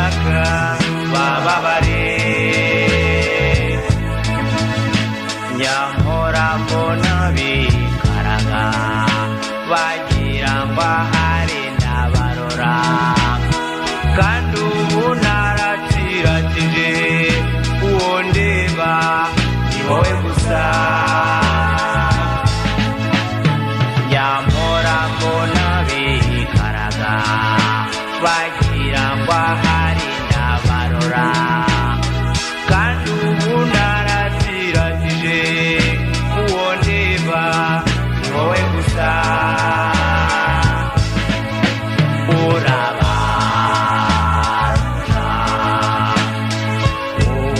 ntibashaka bababare nyamora mbona bikaraga bagira ngo ahari ndabarora kandi ubu naraciratije uwo ndeba ni wowe gusa nyamora mbona bikaraga bagira ngo ahari ndabarora kandi ubu naraciratije uwo ndeba ni wowe gusa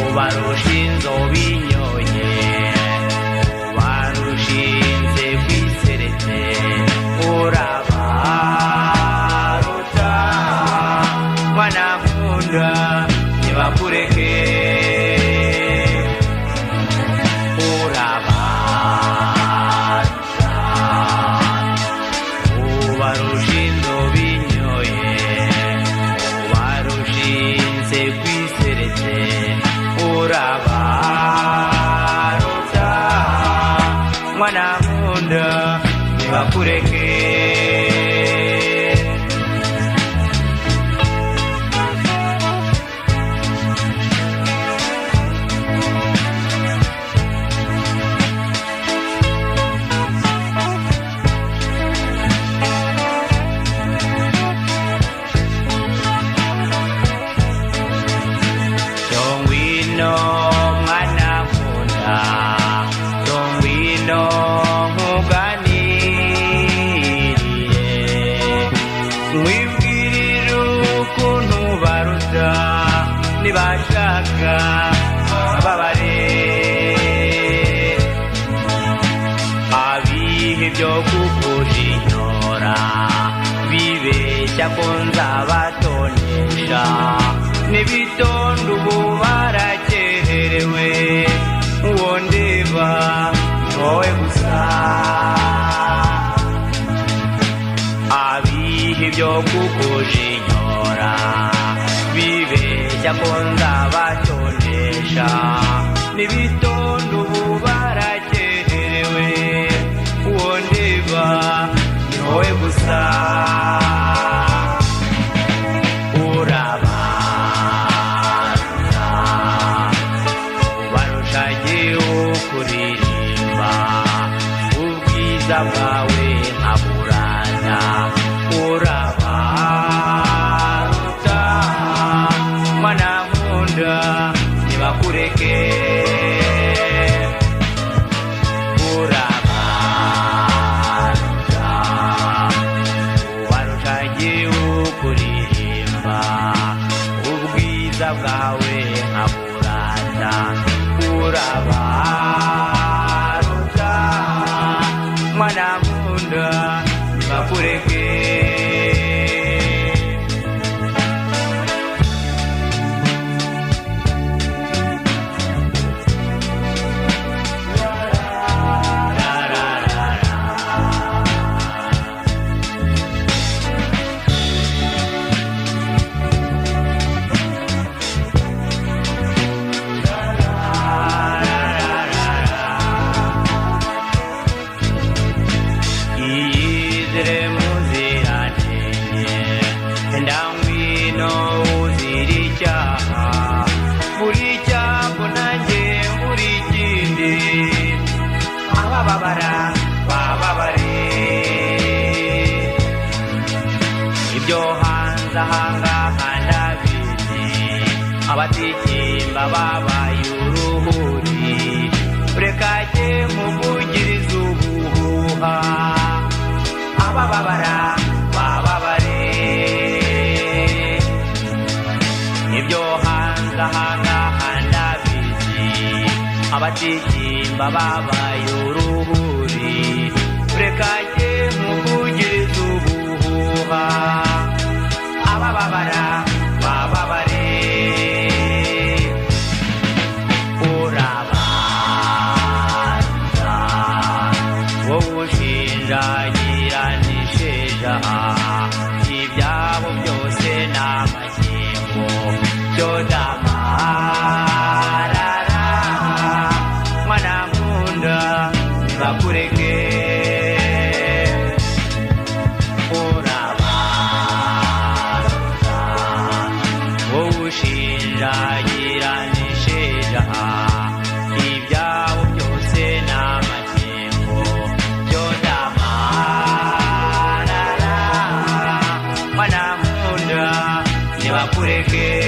ubarusha inzobe inyoye ubarushinze kwiseretse urabaruta mwana nkunda ntibakureke urabaruta ubarusha inzobe inyoye ubarushinze kwiseretse urabaruta mwana nkunda ntibakureke Tongwino mwana nkunda Tongwino nkuganiriye mwibwirire ukuntu baruta nibashaka babare abihe byo kukujinyora bibeshya ko nzabatonesha n'ibitondo ubu barakerewe uwo ndeba ni wowe gusa abihe byo kukujinyora bibeshya ko nzabatonesha n'ibitondo ubu barakerewe uwo ndeba ni wowe gusa kuririmba ubwiza bwawe nkaburana urabaruta mwana nkunda ntibakureke urabaruta ubarusha jyewe kuririmba ubwiza bwawe nkaburana urabaruta mwana nkunda ntibakureke bababare ibyo hanze ahangaha ndabizi abatikimba babaye uruhuri reka jye nkuvugirize ubuhuha abababara bababare ibyo hanze ahangaha ndabizi abatikimba babaye uruhuri reka jye nkuvugirize ubuhuha abababara bababare urabaruta wowe ushinjagira n'isheja ibyabo byose n'amakengo bakureke